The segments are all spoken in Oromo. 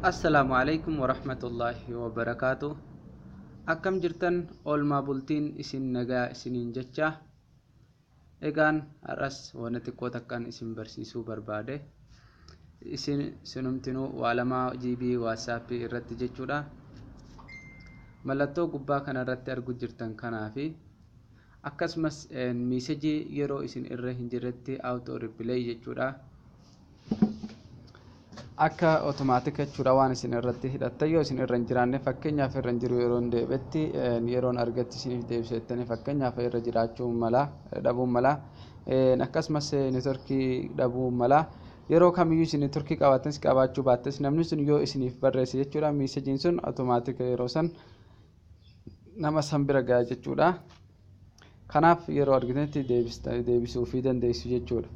Assalamualaikum warahmatullahi wabarakatuh. Akkam jirtan oolmaa bultiin isin nagaa isiniin jecha. Egaan har'as waan xiqqoo takkaan isin barsiisuu barbaade. Isin sinumtinuu waalamaa GB WhatsApp irratti jechuudha. Mallattoo gubbaa kana irratti argu jirtan kanaafi akkasumas meesejii yeroo isin irra hin jirretti auto replay jechuudha. Akka automaatika jechuudha waan isin irratti hidhatta yoo isin irra hin jiraanne fakkeenyaaf irra hin jiru yeroo deebi'etti yeroon argatti isiniif deebisettanii fakkeenyaaf irra jiraachuu mala dhabuu mala akkasumas neetworkii dhabuu mala yeroo kamiyyuu isin neetworkii qabaatanis qabaachuu baattis namni sun yoo isiniif barreesse jechuudha meesejiin sun automaatika yeroo san nama san bira ga'a jechuudha. Kanaaf yeroo argitanitti deebisuu fi dandeessu jechuudha.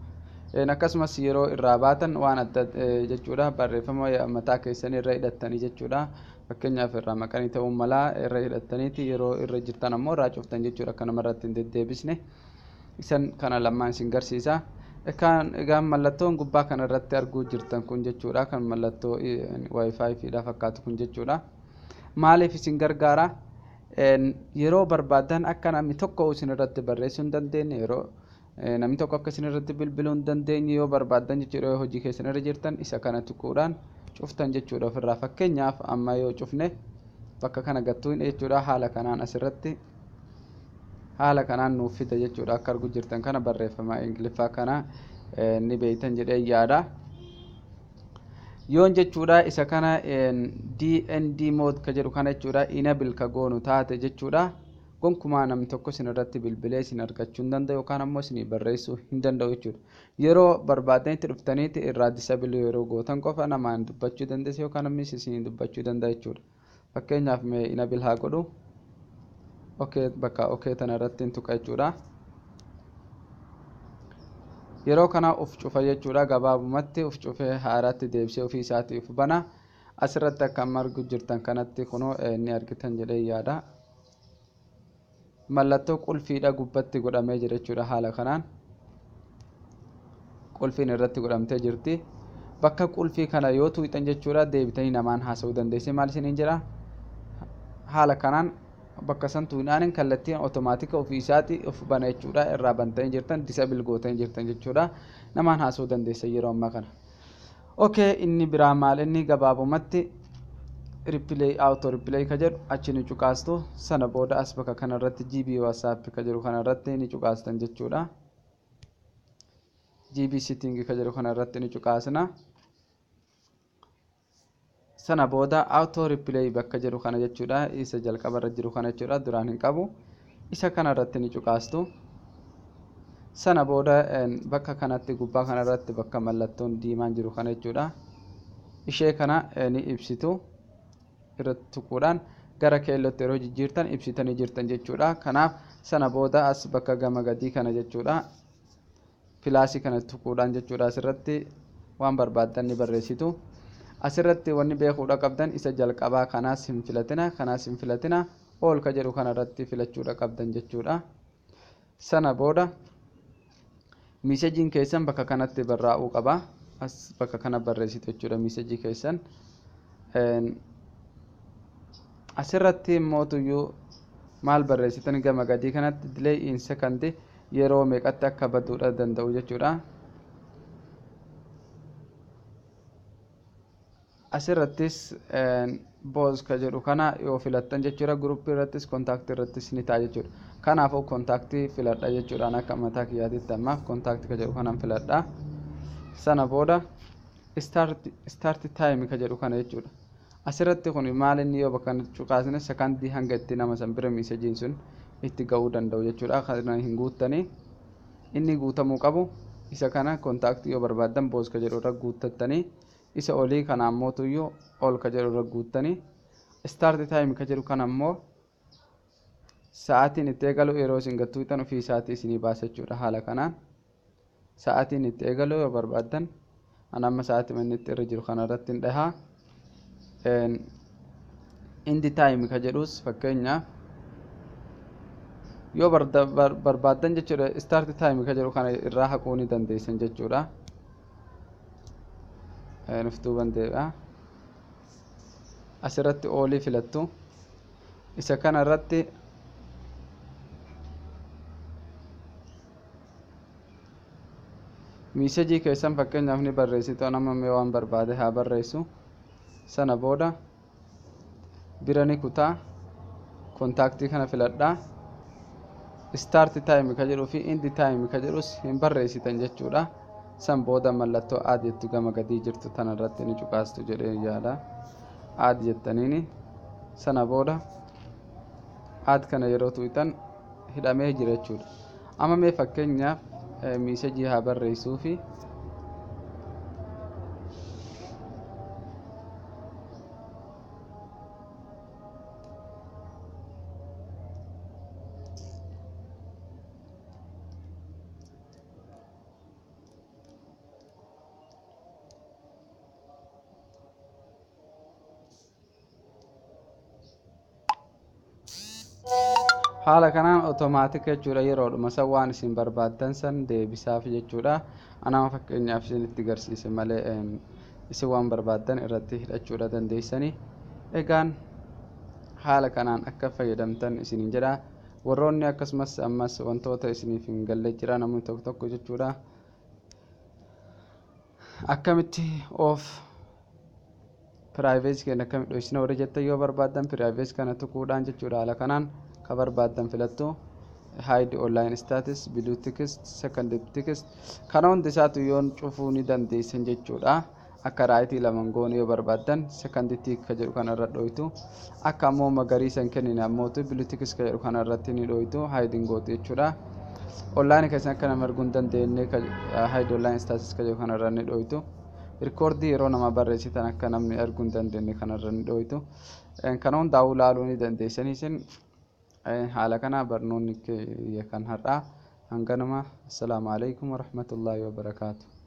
Akkasumas yeroo irraa baatan waan adda jechuudha barreeffama mataa keessanii irra hidhattanii jechuudha fakkeenyaaf irraa maqanii ta'uu mala irra hidhattaniiti yeroo irra jirtan ammoo irraa cuftan jechuudha akka namarratti hin deddeebisne isan kana lamaan isin garsiisa. Egaan mallattoon gubbaa kana irratti arguu jirtan kun jechuudha kan mallattoo wifi fiidha fakkaatu kun jechuudha maaliif isin gargaara yeroo barbaadan akka namni tokko isin irratti barreessuu hin dandeenye yeroo namni tokko akka isin irratti bilbiluu hin dandeenye yoo barbaadan jechuudha hojii keessan irra jirtan isa kana tuquudhaan cuftan jechuudha ofirraa fakkeenyaaf amma yoo cufne bakka kana gattuu hin jechuudha haala kanaan asirratti haala kanaan nuuf fida jechuudha akka argu jirtan kana barreeffama ingiliffaa kana ni beeytan jedhee yaada yoon jechuudha isa kana DND mode ka jedhu kana jechuudha enable ka goonu taate jechuudha gonkumaa namni tokko isin irratti bilbilee isin argachuu hin danda'u yookaan ammoo isin barreessuu hin danda'u jechuudha. Yeroo barbaadanitti dhuftaniiti irraa disable yeroo gootan qofa namaan dubbachuu dandeessu yookaan namni isin dubbachuu danda'a jechuudha. Fakkeenyaaf mee enable haa godhu. Bakka tana irratti hin tuqa jechuudha. Yeroo kana uf cufa jechuudha gabaabumatti uf cufee haaraatti deebisee ofii isaatii uf bana asirratti akka argu jirtan kanatti kunoo ni argitan jedhee yaada. Mallattoo qulfiidha gubbatti godhamee jira jechuudha haala kanaan qulfiin irratti godhamtee jirti bakka qulfii kana yoo tuuxan jechuudha deebitanii namaan haasa'uu dandeesse maal isiniin jira haala kanaan bakka san tuuxaaniin kallattiin automaatika ofii isaatii of bana jechuudha irraa bantanii jirtan disable gootanii jirtan jechuudha namaan haasa'uu dandeesse yeroo ammaa kana. Inni biraa maal inni gabaabumatti replay auto replay ka jedhu achi ni cuqaastu sana booda as bakka kana irratti GB WhatsApp ka jedhu kana irratti ni cuqaastan jechuudha GB setting ka jedhu kana irratti ni cuqaasna sana booda auto replay bakka jedhu kana jechuudha isa jalqaba irra jiru kana jechuudha duraan hin qabu isa kana irratti ni cuqaastu sana booda bakka kanatti gubbaa kana irratti bakka mallattoon diimaan jiru kana jechuudha ishee kana ni ibsitu irratti tuquudhaan gara keellootti yeroo jijjiirtan ibsitanii jirtan jechuudha. Kanaaf sana booda as bakka gama gadii kana jechuudha pilaasii kana tuquudhaan jechuudha asirratti waan barbaadan ni barreessitu asirratti wanni beekuudha qabdan isa jalqabaa kanaas hin filatina ol ka jedhu kana irratti filachuudha qabdan jechuudha. Sana booda meesejiin keessan bakka kanatti barraa'uu qaba as bakka kana barreessitu jechuudha meesejii keessan asirratti mootuyyuu maal barreessitan gama gadii kanatti delay in second yeroo meeqatti akka baduudha danda'u jechuudha. Asirrattis boos ka jedhu kana yoo filattan jechuudha guruppii irrattis kontaaktii irrattis ni ta'a jechuudha. Kanaafuu kontaaktii filadha jechuudhaan akka mataa kiyyaatitti ammaaf kontaaktii ka jedhu kanan filadha. Sana booda start time ka jedhu kana jechuudha. Asirratti kun maal inni yoo bakka cuqaasne sekandii hanga itti nama san bira meesejiin sun itti ga'uu danda'u jechuudha. Kana hin guuttanii inni guutamuu qabu isa kana kontaaktii yoo barbaadan boos ka jedhu irra guuttattanii isa olii kana ammoo tuyyuu ol ka jedhu irra guuttanii start time ka jedhu kana ammoo sa'aatiin itti eegalu yeroo isin gattuu itan ofii isaatii isinii baasa jechuudha haala kanaan sa'aatiin itti eegalu yoo barbaadan an amma sa'aatii manni itti irra jiru kana irratti hin dhahaa end time ka jedhus fakkeenyaaf yoo barbaadan jechuudha start time ka jedhu kana irraa haquu ni dandeessan jechuudha nuftuu bandeedha asirratti oolii filattu isa kana irratti miisejii keessan fakkeenyaaf ni barreessitu nama mee waan barbaade haa barreessu sana booda bira ni kutaa kontaaktii kana filadhaa start time ka jedhuu fi end time ka jedhus hin barreessitan jechuudha san booda mallattoo add jettu gama gadii jirtu tana irratti ni cuqaastu jedhee yaada add jettaniini sana booda add kana yeroo tuutan hidhamee jira jechuudha amma mee fakkeenyaaf miisejii haa barreessuu fi haala kanaan otomaatika jechuudha yeroodhuma san waan isin barbaaddan san deebisaaf jechuudha anama fakkeenyaaf isinitti garsiise malee isin waan barbaaddan irratti hidhachuudha dandeessanii egaan haala kanaan akka fayyadamtan isinin jedha warroonni akkasumas ammas wantoota isiniif hin galle jira namni tokko tokko jechuudha akkamitti of privacy keenya akkamitti dhoksina warra jettan yoo barbaaddan privacy kana tuquudhaan jechuudha haala kanaan ka barbaaddan filattu hide online status blue text second text kana hundi isaatu yoon cufuu ni dandeessan jechuudha akka raayitii lamaan goone yoo barbaaddan second tick ka jedhu kana irra dhoytu akka ammoo magariisan kennine ammoo blue text ka jedhu kana irratti ni dhoytu hiding gootu jechuudha online keessan akka nama arguu hin dandeenye hide online status ka jedhu kana irra ni dhoytu recordii yeroo nama barreessitan akka namni arguu hin dandeenye kana irra ni dhoytu kana hundaa ilaaluu ni dandeessanii isin haala kana barnoonni kan har'aa hanganuma. Assalaamu alaykum warahmatullaahi wabarakaatuh.